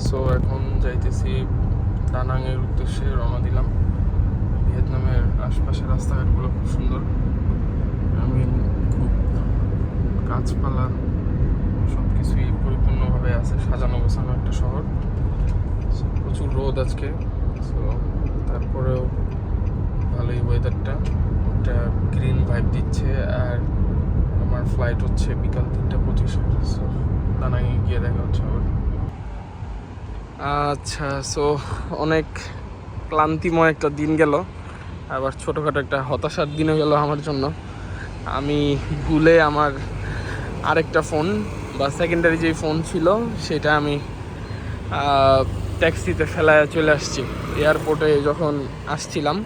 So এখন যাইতেছি দানাংয়ের উদ্দেশ্যে রওনা দিলাম। ভিয়েতনামের আশপাশের রাস্তাঘাটগুলো খুব সুন্দর। আমি খুব গাছপালা সব কিছুই পরিপূর্ণভাবে আছে, সাজানো গোছানো একটা শহর। প্রচুর রোদ আজকে, সো তারপরেও ভালোই ওয়েদারটা, একটা গ্রিন ভাইব দিচ্ছে। আর আমার ফ্লাইট হচ্ছে বিকাল 3:25। সো দানাংয়ে গিয়ে দেখা হচ্ছে আবার। আচ্ছা, সো অনেক ক্লান্তিময় একটা দিন গেল, আবার ছোটোখাটো একটা হতাশার দিনও গেল আমার জন্য। আমি ভুলে আমার আরেকটা ফোন বা সেকেন্ডারি যেই ফোন ছিল সেটা আমি ট্যাক্সিতে ফেলায় চলে আসছি এয়ারপোর্টে যখন আসছিলাম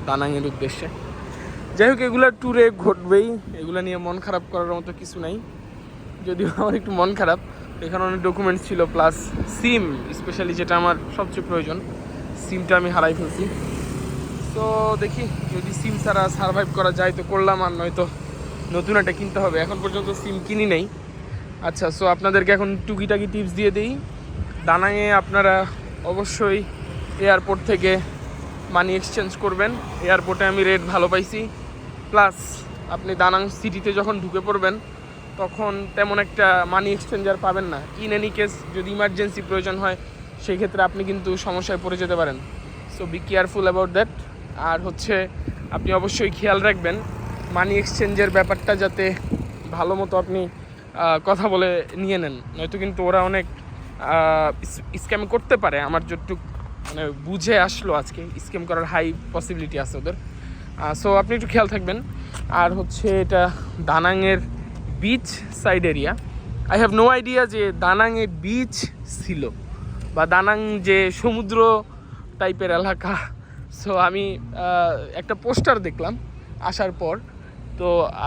দানাংয়ের উদ্দেশ্যে। যাই হোক, এগুলো ট্যুরে ঘটবেই, এগুলো নিয়ে মন খারাপ করার মতো কিছু নাই। যদিও আমার একটু মন খারাপ, এখানে অনেক ডকুমেন্টস ছিল, প্লাস সিম, স্পেশালি যেটা আমার সবচেয়ে প্রয়োজন, সিমটা আমি হারাই ফেলছি। তো দেখি যদি সিম ছাড়া সারভাইভ করা যায় তো করলাম, আর নয়তো নতুন একটা কিনতে হবে। এখন পর্যন্ত সিম কিনি নেই। আচ্ছা, সো আপনাদেরকে এখন টুকিটাকি টিপস দিয়ে দিই। দানাংয়ে আপনারা অবশ্যই এয়ারপোর্ট থেকে মানি এক্সচেঞ্জ করবেন। এয়ারপোর্টে আমি রেট ভালো পাইছি, প্লাস আপনি দানাং সিটিতে যখন ঢুকে পড়বেন তখন তেমন একটা মানি এক্সচেঞ্জার পাবেন না। ইন এনি কেস যদি ইমার্জেন্সি প্রয়োজন হয় সেই ক্ষেত্রে আপনি কিন্তু সমস্যায় পড়ে যেতে পারেন। So be careful about that. আর হচ্ছে আপনি অবশ্যই খেয়াল রাখবেন মানি এক্সচেঞ্জের ব্যাপারটা যাতে ভালো মতো আপনি কথা বলে নিয়ে নেন, নয়তো কিন্তু ওরা অনেক স্ক্যাম করতে পারে। আমার যতটুক মানে বুঝে আসলো আজকে, স্ক্যাম করার হাই পসিবিলিটি আছে ওদের। সো আপনি একটু খেয়াল থাকবেন। আর হচ্ছে এটা দানাংয়ের beach side area. I have no idea যে দানাংয়ে বিচ ছিল বা দানাং যে সমুদ্র টাইপের এলাকা। সো আমি একটা পোস্টার দেখলাম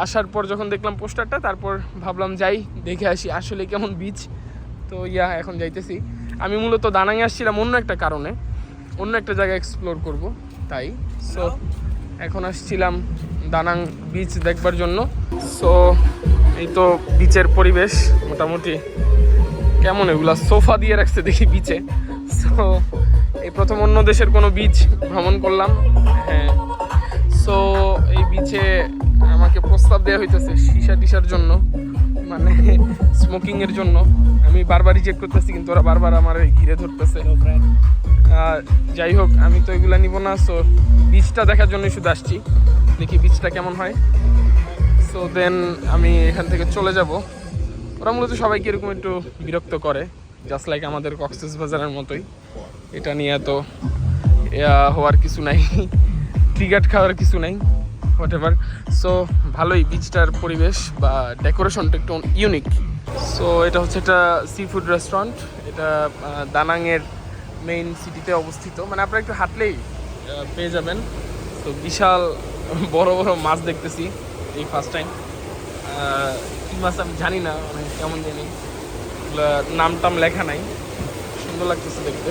আসার পর যখন দেখলাম পোস্টারটা, তারপর ভাবলাম যাই দেখে আসি আসলে কেমন বিচ। তো এখন যাইতেছি। আমি মূলত দানাংয়ে আসছিলাম অন্য একটা কারণে, অন্য একটা জায়গা এক্সপ্লোর করব, তাই। সো এখন আসছিলাম দানাং বিচ দেখবার জন্য। সো এই তো বিচের পরিবেশ মোটামুটি কেমন, এগুলা সোফা দিয়ে রাখছে দেখি বিচে। সো এই প্রথম অন্য দেশের কোনো বিচ ভ্রমণ করলাম। হ্যাঁ, সো এই বিচে আমাকে প্রস্তাব দেওয়া হইতেছে সীসা টিসার জন্য, মানে স্মোকিংয়ের জন্য। আমি বারবারই চেক করতেছি কিন্তু ওরা বারবার আমার ঘিরে ধরতেছে। যাই হোক, আমি তো এগুলা নিব না। সো বিচটা দেখার জন্যই শুধু আসছি, দেখি বিচটা কেমন হয়। সো দেন আমি এখান থেকে চলে যাব। ওরা মূলত সবাইকে এরকম একটু বিরক্ত করে, জাস্ট লাইক আমাদের কক্সবাজারের মতোই। এটা নিয়ে তো হওয়ার কিছু নাই, ট্রিগার খাওয়ার কিছু নাই, হোয়াট এভার। সো ভালোই বিচটার পরিবেশ বা ডেকোরেশনটা একটু ইউনিক। সো এটা হচ্ছে একটা সি ফুড রেস্টুরেন্ট। এটা দানাংয়ের মেইন সিটিতে অবস্থিত, মানে আপনারা একটু হাঁটলেই পেয়ে যাবেন। তো বিশাল বড় বড় মাছ দেখতেছি এই ফার্স্ট টাইম। কী মাছ আমি জানি না, মানে কেমন জানি, নাম টাম লেখা নাই, সুন্দর লাগতেছে দেখতে।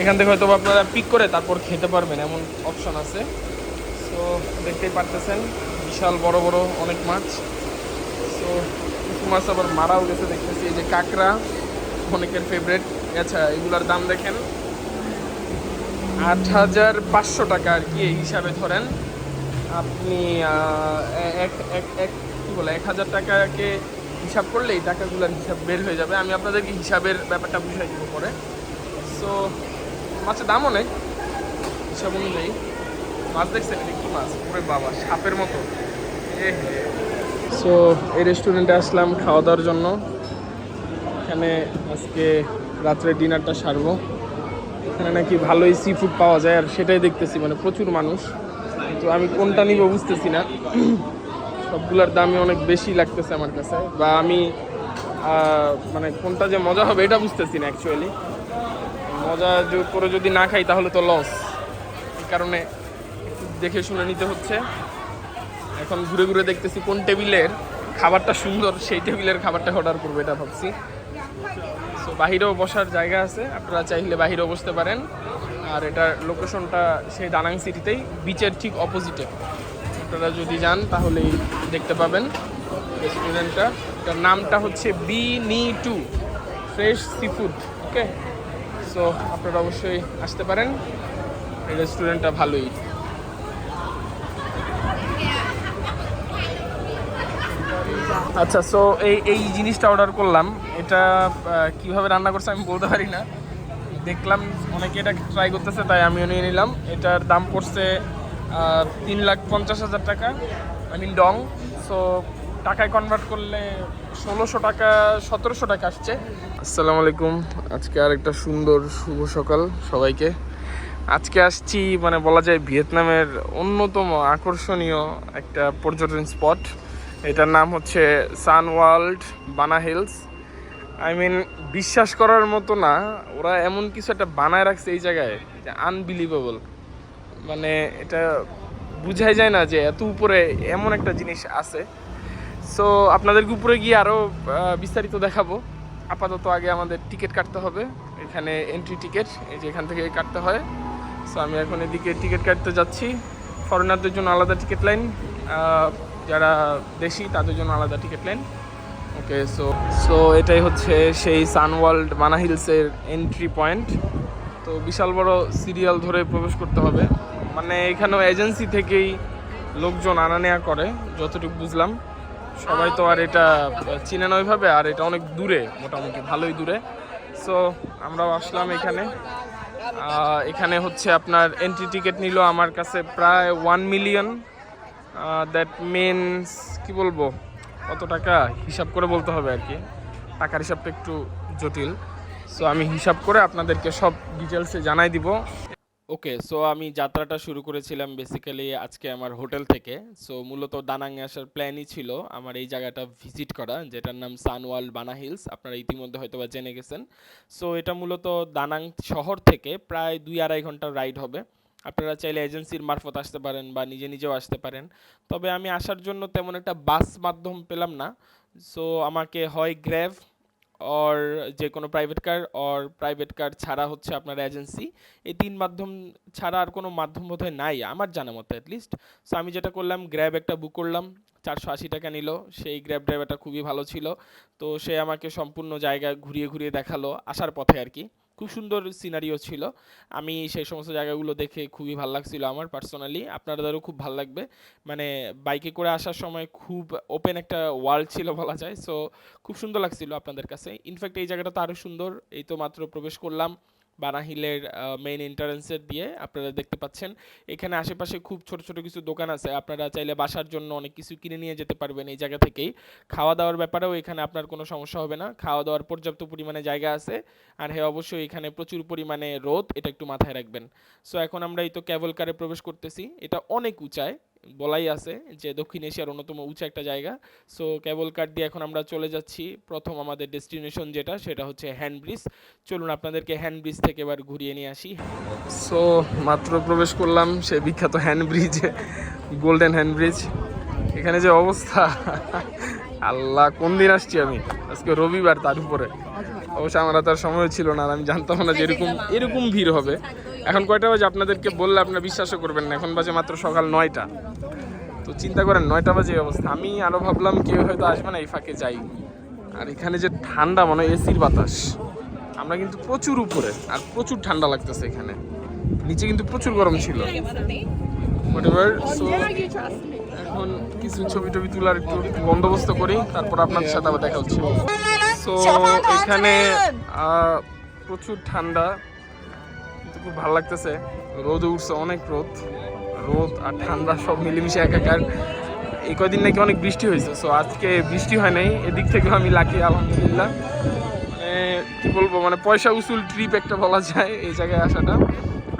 এখান থেকে হয়তো আপনারা পিক করে তারপর খেতে পারবেন, এমন অপশন আছে। সো দেখতেই পারতেছেন বিশাল বড় বড় অনেক মাছ। সো কিছু মাছ আবার মারাও গেছে দেখতেছি, এই যে কাঁকড়া অনেকের ফেভারেট। আচ্ছা, এগুলার দাম দেখেন 8,500 টাকা আর কি, এই হিসাবে ধরেন আপনি 1,000 টাকাকে হিসাব করলে এই টাকাগুলোর হিসাব বের হয়ে যাবে। আমি আপনাদেরকে হিসাবের ব্যাপারটা বুঝাই দিব পরে। সো মাছের দাম অনেক হিসাব অনুযায়ী। মাছ দেখছেন এটা কি মাছ, ওরে বাবা, সাপের মতো। সো এই রেস্টুরেন্টে আসলাম খাওয়া দাওয়ার জন্য। এখানে আজকে রাত্রে ডিনারটা সারবো। এখানে নাকি ভালোই সি ফুড পাওয়া যায়, আর সেটাই দেখতেছি, মানে প্রচুর মানুষ। তো আমি কোনটা নিব বুঝতেছি না, সবগুলোর দামই অনেক বেশি লাগতেছে আমার কাছে, বা আমি মানে কোনটা যে মজা হবে এটা বুঝতেছি না অ্যাকচুয়ালি। মজা করে যদি না খাই তাহলে তো লস, এই কারণে একটু দেখে শুনে নিতে হচ্ছে। এখন ঘুরে ঘুরে দেখতেছি কোন টেবিলের খাবারটা সুন্দর, সেই টেবিলের খাবারটা অর্ডার করবো এটা ভাবছি। সো বাহিরেও বসার জায়গা আছে, আপনারা চাইলে বাহিরেও বসতে পারেন। আর এটার লোকেশনটা সেই দানাং সিটিতেই, বিচের ঠিক অপোজিটে। আপনারা যদি যান তাহলেই দেখতে পাবেন রেস্টুরেন্টটা। এটার নামটা হচ্ছে বি নি টু ফ্রেশ সি ফুড। ওকে, সো আপনারা অবশ্যই আসতে পারেন, এই রেস্টুরেন্টটা ভালোই। আচ্ছা, সো এই জিনিসটা অর্ডার করলাম, এটা কিভাবে রান্না করছে আমি বলতে পারি না, দেখলাম অনেকে এটা ট্রাই করতেছে তাই আমিও নিয়ে নিলাম। এটার দাম পড়ছে 3,50,000 টাকা, আই মিন ডং। সো টাকায় কনভার্ট করলে 1600 টাকা 1700 টাকা আসছে। আসসালামু আলাইকুম, আজকে আর একটা সুন্দর শুভ সকাল সবাইকে। আজকে আসছি মানে বলা যায় ভিয়েতনামের অন্যতম আকর্ষণীয় একটা পর্যটন স্পট, এটার নাম হচ্ছে সান ওয়ার্ল্ড বানা হিলস। আই মিন বিশ্বাস করার মতো না, ওরা এমন কিছু একটা বানায় রাখছে এই জায়গায় যে আনবিলিভেবল, মানে এটা বুঝাই যায় না যে এত উপরে এমন একটা জিনিস আছে। সো আপনাদেরকে উপরে গিয়ে আরও বিস্তারিত দেখাবো। আপাতত আগে আমাদের টিকিট কাটতে হবে, এখানে এন্ট্রি টিকিট এই যে এখান থেকে কাটতে হয়। সো আমি এখন এদিকে টিকিট কাটতে যাচ্ছি। ফরেনারদের জন্য আলাদা টিকিট লাইন, যারা দেশি তাদের জন্য আলাদা টিকিট লাইন। ওকে, সো এটাই হচ্ছে সেই সান ওয়ার্ল্ড বানা হিলসের এন্ট্রি পয়েন্ট। তো বিশাল বড় সিরিয়াল ধরে প্রবেশ করতে হবে, মানে এখানেও এজেন্সি থেকেই লোকজন আনা নেওয়া করে যতটুকু বুঝলাম। সবাই তো আর এটা চিনে না ওইভাবে, আর এটা অনেক দূরে, মোটামুটি ভালোই দূরে। সো আমরাও আসলাম এখানে। এখানে হচ্ছে আপনার এন্ট্রি টিকিট নিল আমার কাছে প্রায় 1 মিলিয়ন। দ্যাট মিনস কি বলবো, কত টাকা হিসাব করে বলতে হবে আর কি, টাকার হিসাবটা একটু জটিল। সো আমি হিসাব করে আপনাদেরকে সব ডিটেলসে জানাই দিব। ওকে, সো আমি যাত্রাটা শুরু করেছিলাম বেসিক্যালি আজকে আমার হোটেল থেকে। সো মূলত দানাংয়ে আসার প্ল্যানই ছিল আমার এই জায়গাটা ভিজিট করা, যেটার নাম সান ওয়ার্ল্ড বানা হিলস। আপনারা ইতিমধ্যে হয়তো বা জেনে গেছেন। সো এটা মূলত দানাং শহর থেকে প্রায় 2-2.5 ঘন্টার রাইড হবে। আপনারা চাইলে এজেন্সির মারফত আসতে পারেন বা নিজে নিজেও আসতে পারেন। তবে আমি আসার জন্য তেমন একটা বাস মাধ্যম পেলাম না। সো আমাকে হয় গ্র্যাব অর যে কোনো প্রাইভেট কার ছাড়া হচ্ছে আপনার এজেন্সি, এই 3 মাধ্যম ছাড়া আর কোনো মাধ্যম বোধহয় নাই আমার জানা মতো অ্যাটলিস্ট। সো আমি যেটা করলাম, গ্র্যাব একটা বুক করলাম, 480 টাকা নিল। সেই গ্র্যাব ড্রাইভারটা খুবই ভালো ছিল। তো সে আমাকে সম্পূর্ণ জায়গা ঘুরিয়ে ঘুরিয়ে দেখালো আসার পথে আর কি। খুব সুন্দর সিনারিও ছিল, আমি সেই সমস্ত জায়গাগুলো দেখে খুবই ভালো লাগছিল আমার পার্সোনালি। আপনাদেরও খুব ভালো লাগবে, মানে বাইকে করে আসার সময় খুব ওপেন একটা ওয়ার্ল্ড ছিল বলা যায়। সো খুব সুন্দর লাগছিল আপনাদের কাছে। ইনফ্যাক্ট এই জায়গাটা তো আরও সুন্দর। এই তো মাত্র প্রবেশ করলাম বানা হিলের মেইন এন্ট্রান্সের দিয়ে, আপনারা দেখতে পাচ্ছেন এখানে আশেপাশে খুব ছোট ছোট কিছু দোকান আছে। আপনারা চাইলে বাসার জন্য অনেক কিছু কিনে নিয়ে যেতে পারবেন এই জায়গা থেকেই। খাওয়া দাওয়ার ব্যাপারেও এখানে আপনার কোনো সমস্যা হবে না, খাওয়া দাওয়ার পর্যাপ্ত পরিমাণে জায়গা আছে। আর হ্যাঁ, অবশ্যই এখানে প্রচুর পরিমাণে রোদ, এটা একটু মাথায় রাখবেন। সো এখন আমরা এই তো ক্যাবল কারে প্রবেশ করতেছি। এটা অনেক উঁচায়, বলাই আছে যে দক্ষিণ এশিয়ার অন্যতম উঁচা একটা জায়গা। সো কেবল কার দিয়ে এখন আমরা চলে যাচ্ছি প্রথম আমাদের ডেস্টিনেশন, যেটা সেটা হচ্ছে হ্যান্ড ব্রিজ। চলুন আপনাদেরকে হ্যান্ড ব্রিজ থেকে এবার ঘুরিয়ে নিয়ে আসি। সো মাত্র প্রবেশ করলাম সেই বিখ্যাত হ্যান্ড ব্রিজে, গোল্ডেন হ্যান্ড ব্রিজ। এখানে যে অবস্থা, আল্লাহ কোন দিন আসছি আমি, আজকে রবিবার, তার উপরে অবশ্য আমার তার সময় ছিল না, আর আমি জানতাম না যে এরকম ভিড় হবে। এখন কয়টা বাজে আপনাদেরকে বললে আপনারা বিশ্বাসও করবেন না, এখন বাজে মাত্র সকাল 9টা। তো চিন্তা করেন 9টা বাজে অবস্থা। আমি আরও ভাবলাম কেউ হয়তো আসবে না, এই ফাঁকে যাই। আর এখানে যে ঠান্ডা, মানে এসির বাতাস। আমরা কিন্তু প্রচুর উপরে, আর প্রচুর ঠান্ডা লাগতেছে এখানে, নিচে কিন্তু প্রচুর গরম ছিল। সো এখন কিছু ছবি টবি তোলার একটু বন্দোবস্ত করি, তারপর আপনাদের সাথে আবার দেখা হচ্ছে। সো এখানে প্রচুর ঠান্ডা, কিন্তু খুব ভালো লাগতেছে। রোদ উঠছে, অনেক রোদ আর ঠান্ডা সব মিলেমিশে একাকার। এই কয়দিন নাকি অনেক বৃষ্টি হয়েছে, সো আজকে বৃষ্টি হয় নাই, এদিক থেকে আমি লাকি আলহামদুলিল্লাহ। মানে কি বলবো, মানে পয়সা উসুল ট্রিপ একটা বলা যায় এই জায়গায় আসাটা।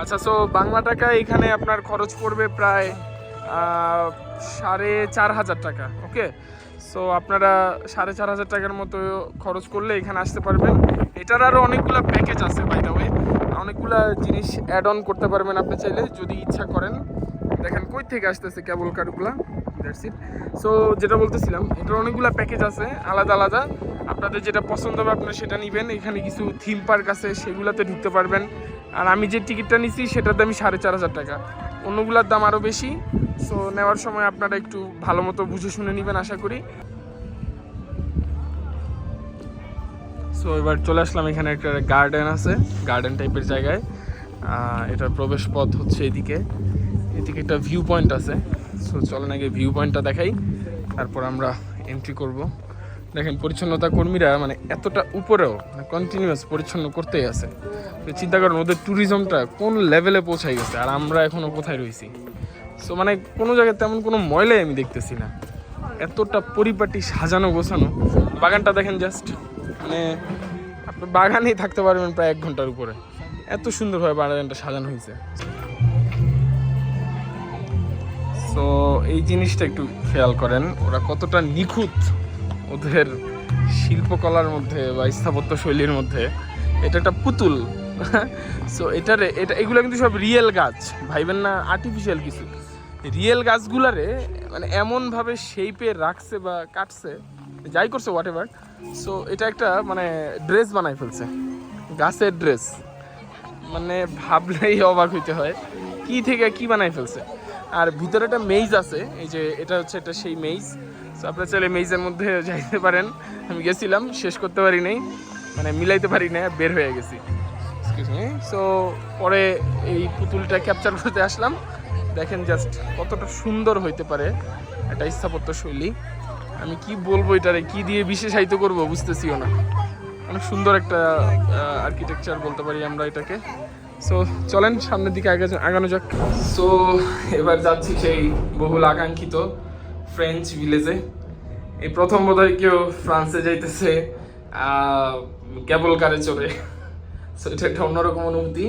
আচ্ছা, সো বাংলা টাকা এখানে আপনার খরচ পড়বে প্রায় 4,500 টাকা। ওকে, সো আপনারা 4,500 টাকার মতো খরচ করলে এখানে আসতে পারবেন। এটার আরও অনেকগুলো প্যাকেজ আছে বাই দ্য ওয়ে, অনেকগুলো জিনিস অ্যাড অন করতে পারবেন আপনি চাইলে যদি ইচ্ছা করেন। দেখেন কই থেকে আসতেছে কেবল কারগুলা, দ্যাটস ইট। সো যেটা বলতেছিলাম, এটার অনেকগুলো প্যাকেজ আছে আলাদা আলাদা, আপনাদের যেটা পছন্দ হবে আপনারা সেটা নেবেন। এখানে কিছু থিম পার্ক আছে, সেগুলোতে ঢুকতে পারবেন। আর আমি যে টিকিটটা নিচ্ছি সেটার দামই 4,500 টাকা, অন্যগুলোর দাম আরও বেশি। সো নেওয়ার সময় আপনারা একটু ভালো মতো বুঝে শুনে নেবেন আশা করি। সো সো এবার চলে আসলাম, এখানে একটা গার্ডেন আছে, গার্ডেন টাইপের জায়গায়। এটার প্রবেশ পথ হচ্ছে এদিকে একটা ভিউ পয়েন্ট আছে। সো চলেন আগে ভিউ পয়েন্টটা দেখাই, তারপর আমরা এন্ট্রি করব। দেখেন পরিচ্ছন্নতা কর্মীরা মানে এতটা উপরেও কন্টিনিউয়াস পরিচ্ছন্ন করতেই আছে। চিন্তা করেন ওদের ট্যুরিজমটা কোন লেভেলে পৌঁছাই গেছে, আর আমরা এখনও কোথায় রয়েছি। সো মানে কোনো জায়গায় তেমন কোনো ময়লাই আমি দেখতেছি না, এতটা পরিপাটি সাজানো গোছানো। বাগানটা দেখেন জাস্ট, মানে আপনি বাগানেই থাকতে পারবেন প্রায় 1 ঘন্টার উপরে, এত সুন্দরভাবে বাগানটা সাজানো হয়েছে। সো এই জিনিসটা একটু খেয়াল করেন, ওরা কতটা নিখুঁত ওদের শিল্পকলার মধ্যে বা স্থাপত্য শৈলীর মধ্যে। এটা একটা পুতুল। সো এটা এগুলো কিন্তু সব রিয়েল গাছ, ভাইবেন না আর্টিফিশিয়াল কিছু। রিয়েল গাছগুলারে মানে এমনভাবে শেপে রাখছে বা কাটছে, যাই করছে হোয়াট এভার। সো এটা একটা মানে ড্রেস বানাই ফেলছে, গাছের ড্রেস। মানে ভাবলেই অবাক হইতে হয় কি থেকে কি বানাই ফেলছে। আর ভিতরে একটা মেইজ আছে, এই যে এটা হচ্ছে এটা সেই মেইজ। সো আপনারা চাইলে মেইজের মধ্যে যাইতে পারেন। আমি গেছিলাম, শেষ করতে পারি নাই, মানে মিলাইতে পারি না, বের হয়ে গেছি। সো পরে এই পুতুলটা ক্যাপচার করতে আসলাম। দেখেন জাস্ট কতটা সুন্দর হইতে পারে একটা স্থাপত্য শৈলী। আমি কি বলবো, এটারে কি দিয়ে বিশেষায়িত করবো বুঝতেছিও না। অনেক সুন্দর একটা আর্কিটেকচার বলতে পারি আমরা এটাকে। সো চলেন সামনের দিকে আগানো যাক। সো এবার যাচ্ছি সেই বহুল আকাঙ্ক্ষিত ফ্রেঞ্চ ভিলেজে। এই প্রথম বোধহয় কেউ ফ্রান্সে যাইতেছে কেবল কারে চড়ে। সো এটা একটা অন্যরকম অনুভূতি,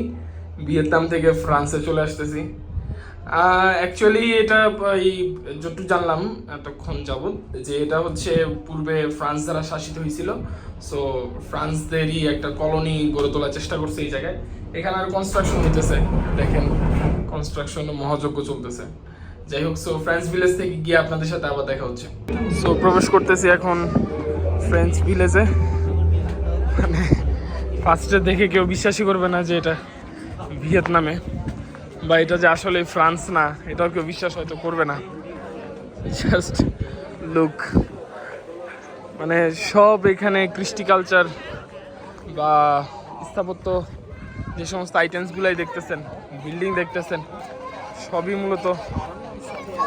ভিয়েতনাম থেকে ফ্রান্সে চলে আসতেছি। অ্যাকচুয়ালি এটা এই যতটুকু জানলাম এতক্ষণ যাবৎ, যে এটা হচ্ছে পূর্বে ফ্রান্স দ্বারা শাসিত হয়েছিল। সো ফ্রান্সদেরই একটা কলোনি গড়ে তোলার চেষ্টা করছে এই জায়গায়। এখানে আর কনস্ট্রাকশন হইতেছে, দেখেন কনস্ট্রাকশন মহাযজ্ঞ চলতেছে। যাই হোক, সো ফ্রেঞ্চ ভিলেজ থেকে গিয়ে আপনাদের সাথে আবার দেখা হচ্ছে। সো প্রবেশ করতেছি এখন ফ্রেঞ্চ ভিলেজে। মানে ফার্স্টে দেখে কেউ বিশ্বাসই করবে না যে এটা ভিয়েতনামে, বা এটা যে আসলে ফ্রান্স না, এটাও কেউ বিশ্বাস হয়তো করবে না। জাস্ট লুক, মানে সব এখানে কৃষ্টি কালচার বা স্থাপত্য যে সমস্ত আইটেমসগুলাই দেখতেছেন, বিল্ডিং দেখতেছেন, সবই মূলত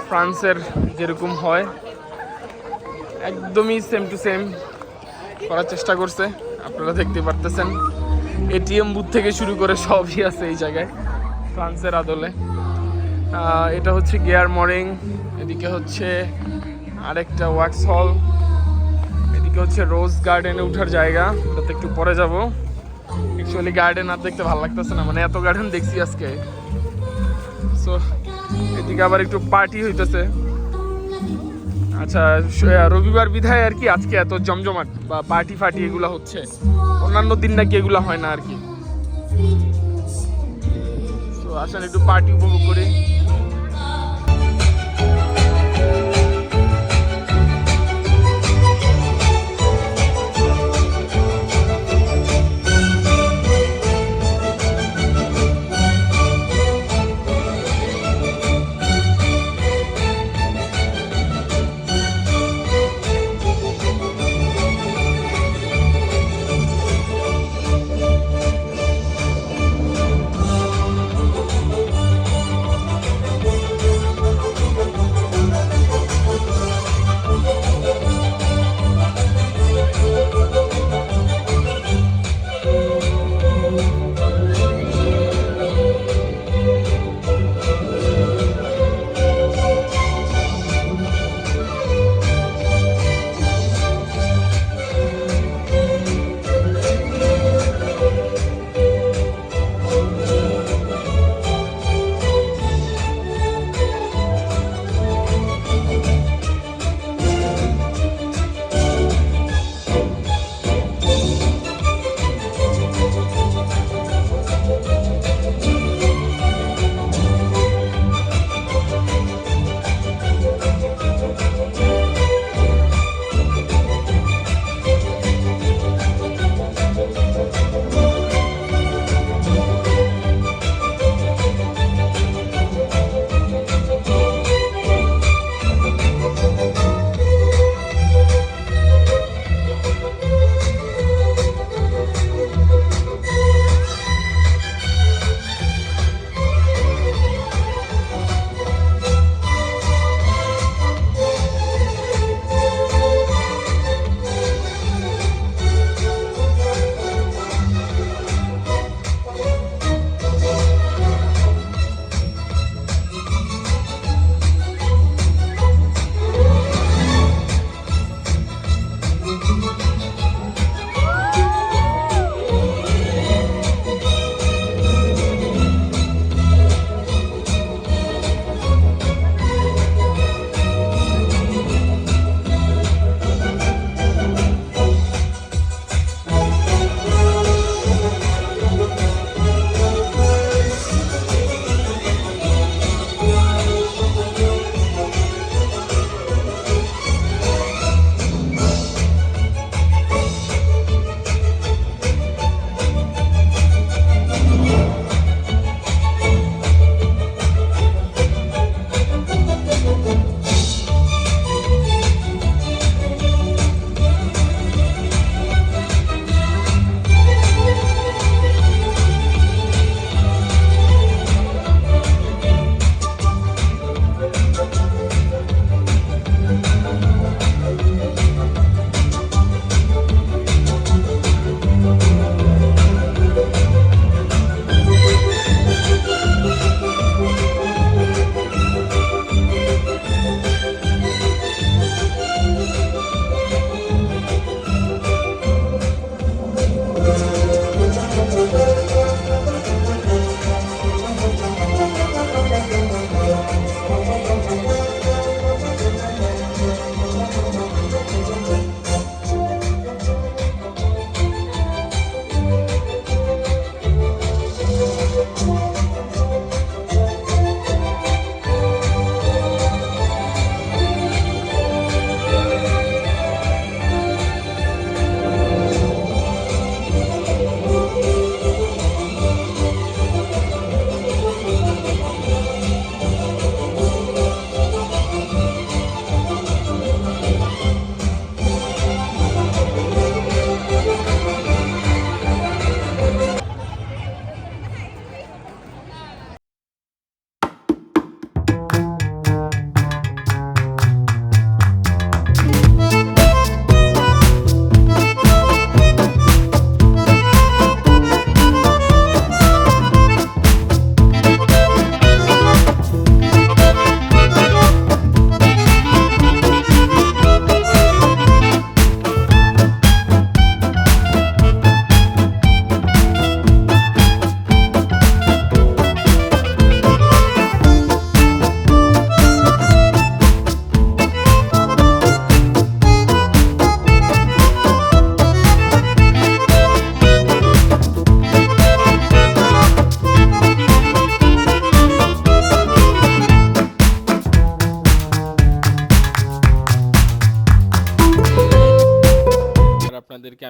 ফ্রান্সের যেরকম হয় একদমই সেম টু সেম করার চেষ্টা করছে। আপনারা দেখতে পারতেছেন এটিএম বুথ থেকে শুরু করে সবই আছে এই জায়গায় ফ্রান্সের আদলে। এটা হচ্ছে গিয়ার মরিং, এদিকে হচ্ছে আরেকটা ওয়াক্স হল, এদিকে হচ্ছে রোজ গার্ডেনে ওঠার জায়গা, ওটাতে একটু পরে যাব। অ্যাকচুয়ালি গার্ডেন আর দেখতে ভালো লাগতেছে না, মানে এত গার্ডেন দেখছি আজকে। সো এদিকে আবার একটু পার্টি হইতেছে। আচ্ছা, রবিবার বিধায় আর কি আজকে এত জমজমাট বা পার্টি ফার্টি এগুলো হচ্ছে, অন্যান্য দিন নাকি এগুলো হয় না আর কি। তো আসলে একটু পার্টি উপভোগ করি।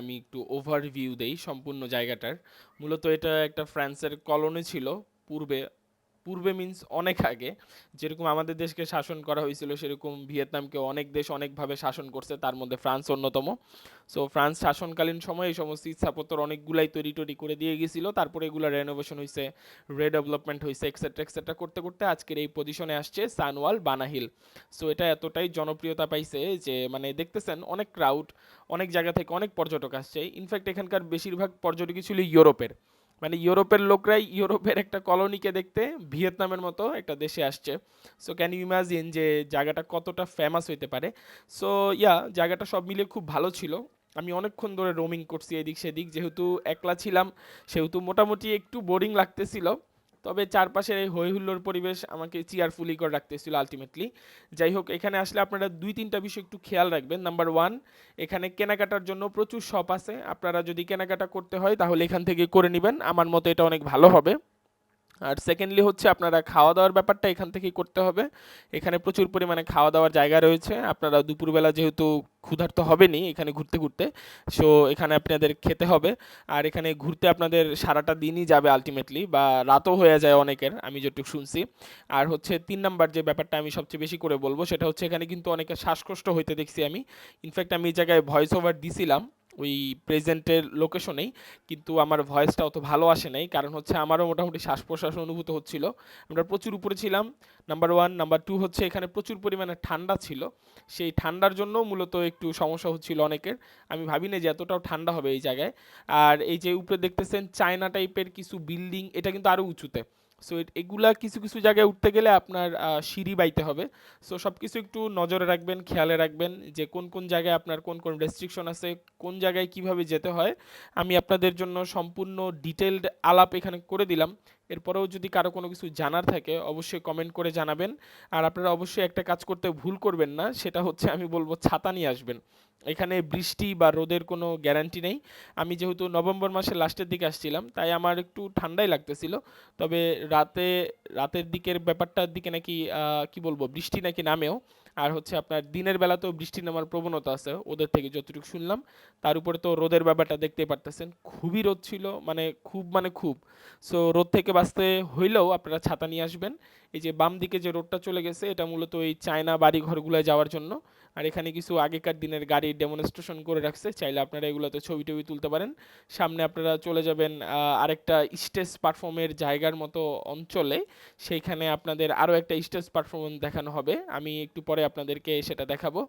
আমি একটু ওভারভিউ দেই সম্পূর্ণ জায়গাটার। মূলত এটা একটা ফ্রান্সের কলোনি ছিল পূর্বে। পূর্বে মিন্স অনেক আগে, যেরকম আমাদের দেশকে শাসন করা হয়েছিল সেরকম ভিয়েতনামকে অনেক দেশ অনেকভাবে শাসন করছে, তার মধ্যে ফ্রান্স অন্যতম। সো ফ্রান্স শাসনকালীন সময়ে এই সমস্ত স্থাপত্য অনেকগুলাই তৈরি করে দিয়ে গেছিল, তারপরে এগুলো রেনোভেশন হয়েছে, রিডেভেলপমেন্ট হয়েছে, এক্সেট্রা এক্সেট্রা করতে করতে আজকের এই পজিশনে আসছে সানওয়াল বানাহিল। সো এটা এতটাই জনপ্রিয়তা পাইছে যে মানে দেখতেছেন অনেক ক্রাউড, অনেক জায়গা থেকে অনেক পর্যটক আসছে। ইনফ্যাক্ট এখানকার বেশিরভাগ পর্যটকই ছিল ইউরোপের, মানে ইউরোপের লোকরাই ইউরোপের একটা কলোনিকে দেখতে ভিয়েতনামের মতো একটা দেশে আসছে। সো ক্যান ইউ ইমাজিন যে জায়গাটা কতটা ফেমাস হইতে পারে। সো জায়গাটা সব মিলিয়ে খুব ভালো ছিল। আমি অনেকক্ষণ ধরে রোমিং করছি এদিক সেদিক, যেহেতু একলা ছিলাম সেহেতু মোটামুটি একটু বোরিং লাগতেছিল, তবে চারপাশের এই হই হুল্লোড় পরিবেশ আমাকে চিয়ারফুলি করে রাখতেছিল আলটিমেটলি। যাই হোক, এখানে আসলে আপনারা 2-3টা বিষয় একটু খেয়াল রাখবেন। নাম্বার 1, এখানে কেনাকাটার জন্য প্রচুর শপ আছে, আপনারা যদি কেনাকাটা করতে হয় তাহলে এখান থেকে করে নেবেন, আমার মতে এটা অনেক ভালো হবে। আর সেকেন্ডলি হচ্ছে আপনারা খাওয়া দাওয়ার ব্যাপারটা এখান থেকেই করতে হবে। এখানে প্রচুর পরিমাণে খাওয়া দাওয়ার জায়গা রয়েছে, আপনারা দুপুরবেলা যেহেতু ক্ষুধার্ত হবেনই এখানে ঘুরতে ঘুরতে, সো এখানে আপনাদের খেতে হবে। আর এখানে ঘুরতে আপনাদের সারাটা দিনই যাবে আলটিমেটলি, বা রাতও হয়ে যায় অনেকের, আমি যেটুকু শুনছি। আর হচ্ছে 3 নাম্বার যে ব্যাপারটা আমি সবচেয়ে বেশি করে বলবো সেটা হচ্ছে এখানে কিন্তু অনেকের শ্বাসকষ্ট হইতে দেখছি আমি। ইনফ্যাক্ট আমি এই জায়গায় ভয়েস ওভার দিছিলাম ওই প্রেজেন্টের লোকেশনেই, কিন্তু আমার ভয়েসটা অত ভালো আসে নাই, কারণ হচ্ছে আমারও মোটামুটি শ্বাস প্রশ্বাস অনুভূত হচ্ছিল। আমরা প্রচুর উপরে ছিলাম, নাম্বার 1। নাম্বার 2 হচ্ছে এখানে প্রচুর পরিমাণে ঠান্ডা ছিল, সেই ঠান্ডার জন্য মূলত একটু সমস্যা হচ্ছিল অনেকের। আমি ভাবি না যে এতটাও ঠান্ডা হবে এই জায়গায়। আর এই যে উপরে দেখতেছেন চায়না টাইপের কিছু বিল্ডিং, এটা কিন্তু আরও উঁচুতে। সো এগুলা কিছু কিছু জায়গায় উঠতে গেলে আপনার সিঁড়ি বাইতে হবে। সো সব কিছু একটু নজরে রাখবেন, খেয়ালে রাখবেন যে কোন কোন জায়গায় আপনার কোন কোন রেস্ট্রিকশন আছে, কোন জায়গায় কিভাবে যেতে হয়। আমি আপনাদের জন্য সম্পূর্ণ ডিটেলড আলাপ এখানে করে দিলাম। এরপরেও যদি কারো কোনো কিছু জানার থাকে অবশ্যই কমেন্ট করে জানাবেন। আর আপনারা অবশ্যই একটা কাজ করতে ভুল করবেন না, সেটা হচ্ছে আমি বলবো ছাতা নিয়ে আসবেন। এখানে বৃষ্টি বা রোদের কোনো গ্যারান্টি নেই। আমি যেহেতু নভেম্বর মাসের লাস্টের দিকে আসছিলাম তাই আমার একটু ঠান্ডাই লাগতেছিল, তবে রাতের দিকের ব্যাপারটার দিকে নাকি কি বলবো বৃষ্টি নাকি নামেও। আর হচ্ছে আপনার দিনের বেলাতেও বৃষ্টি নামার প্রবণতা আছে ওদের থেকে যতটুকু শুনলাম। তার উপরে তো রোদের ব্যাপারটা দেখতেই পারতেছেন, খুবই রোদ ছিল, মানে খুব। সো রোদ থেকে বাঁচতে হইলেও আপনারা ছাতা নিয়ে আসবেন। এই যে বাম দিকে যে রোডটা চলে গেছে এটা মূলত এই চায়না বাড়ি ঘরগুলোয় যাওয়ার জন্য। আর এখানে কিছু আগেকার দিনের গাড়ি ডেমনস্ট্রেশন করে রাখছে, চাইলে আপনারা এগুলোতে ছবি টবি তুলতে পারেন। সামনে আপনারা চলে যাবেন আরেকটা স্টেজ পারফর্মের জায়গার মতো অঞ্চলে, সেইখানে আপনাদের আরও একটা স্টেজ পারফরমেন্স দেখানো হবে, আমি একটু পরে আপনাদেরকে সেটা দেখাবো।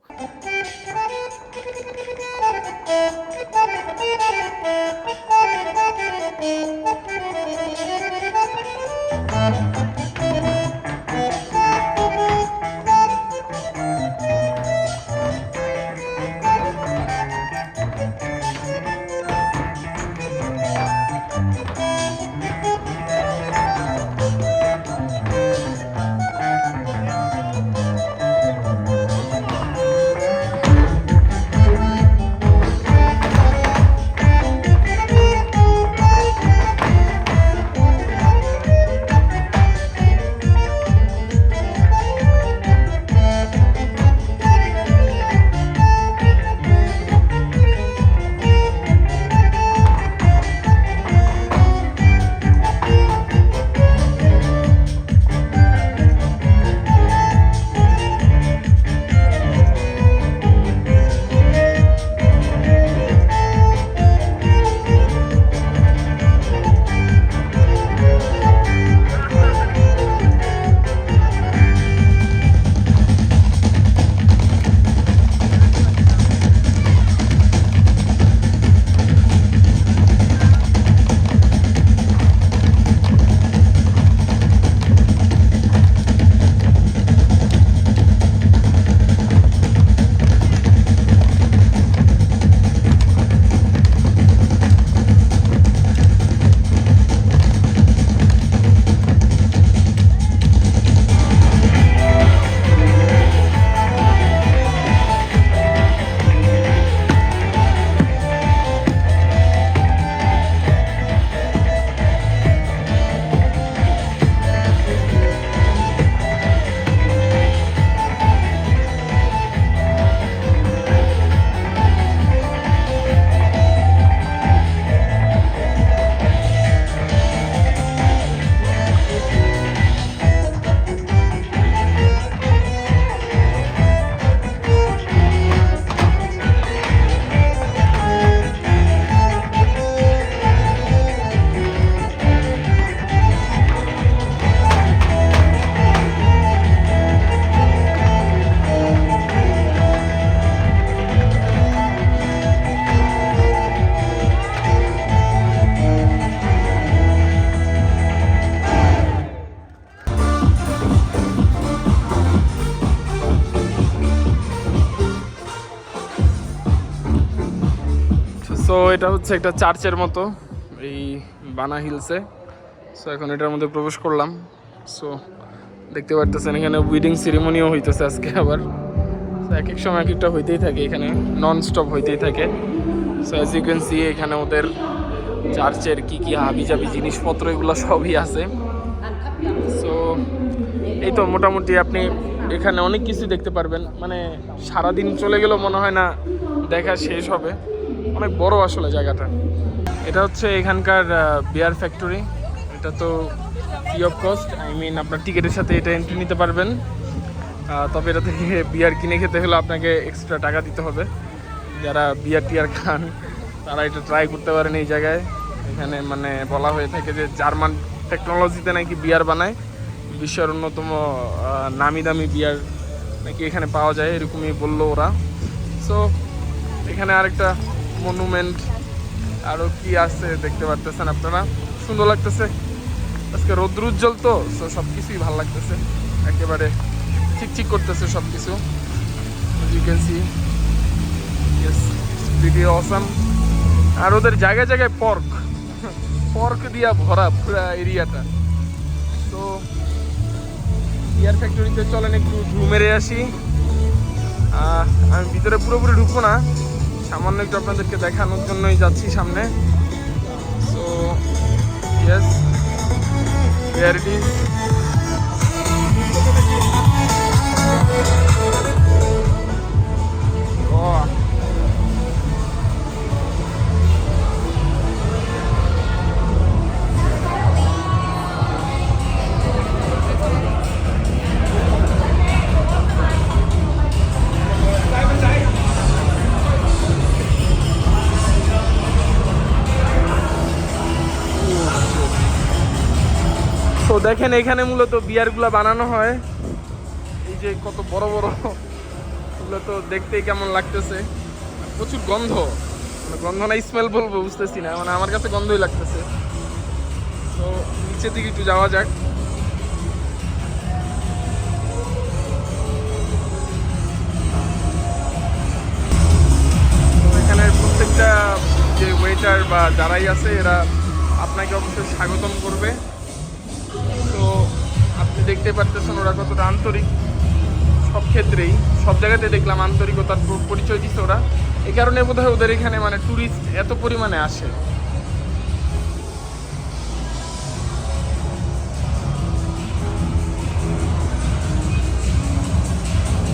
সো এটা হচ্ছে একটা চার্চের মতো এই বানা হিলসে। সো এখন এটার মধ্যে প্রবেশ করলাম। সো দেখতে পারতেছেন এখানে উইডিং সেরিমনিও হইতেছে আজকে আবার। সো এক এক সময় এক একটা হইতেই থাকে এখানে, নন স্টপ হইতেই থাকে। So as you can see এখানে ওদের চার্চের কি কি হাবিজাবি জিনিসপত্র এগুলো সবই আছে। সো এই তো মোটামুটি আপনি এখানে অনেক কিছু দেখতে পারবেন, মানে সারাদিন চলে গেলেও মনে হয় না দেখা শেষ হবে, অনেক বড় আসলে জায়গাটা। এটা হচ্ছে এখানকার বিয়ার ফ্যাক্টরি। এটা তো free of cost, I mean আপনার টিকিটের সাথে এটা এন্ট্রি নিতে পারবেন। তবে এটা থেকে বিয়ার কিনে খেতে হলে আপনাকে এক্সট্রা টাকা দিতে হবে। যারা বিয়ার টিয়ার খান তারা এটা ট্রাই করতে পারেন এই জায়গায়। এখানে মানে বলা হয়ে থাকে যে জার্মান টেকনোলজিতে নাকি বিয়ার বানায়, বিশ্বের অন্যতম নামি দামি বিয়ার নাকি এখানে পাওয়া যায়, এরকমই বললো ওরা। সো এখানে আরেকটা মনুমেন্ট আরও কি আছে দেখতে পারতেছেন আপনারা, সুন্দর লাগতেছে। আজকে রৌদ্র উজ্জ্বল তো, সো সব কিছুই ভালো লাগতেছে, একেবারে চিকচিক করতেছে সব কিছু। You can see yes, pretty awesome. আর ওদের জায়গায় জায়গায় পর্ক দিয়া ভরা পুরা এরিয়াটা। তো বিয়ার ফ্যাক্টরিতে চলেন একটু ঢু মেরে আসি। আমি ভিতরে পুরোপুরি ঢুকবো না, সামান্য একটু আপনাদেরকে দেখানোর জন্যই যাচ্ছি সামনে। So yes, here it is. তো দেখেন এখানে মূলত বিয়ারগুলো বানানো হয়। এই যে কত বড় বড়, এগুলো তো দেখতেই কেমন লাগতেছে, প্রচুর গন্ধ, মানে গন্ধ না স্মেল বলবো বুঝতেছি না, মানে আমার কাছে গন্ধই লাগতেছে। তো নিচের দিকে একটু যাওয়া যাক। তো এখানে প্রত্যেকটা যে ওয়েটার বা যারাই আছে এরা আপনাকে অবশ্যই স্বাগতম করবে। তো আপনি দেখতে পারতেছেন ওরা কতটা আন্তরিক, সব ক্ষেত্রেই সব জায়গাতে দেখলাম আন্তরিকতার পরিচয় দিচ্ছে ওরা। এই কারণে বোধহয় ওদের এখানে মানে ট্যুরিস্ট এত পরিমাণে আসে।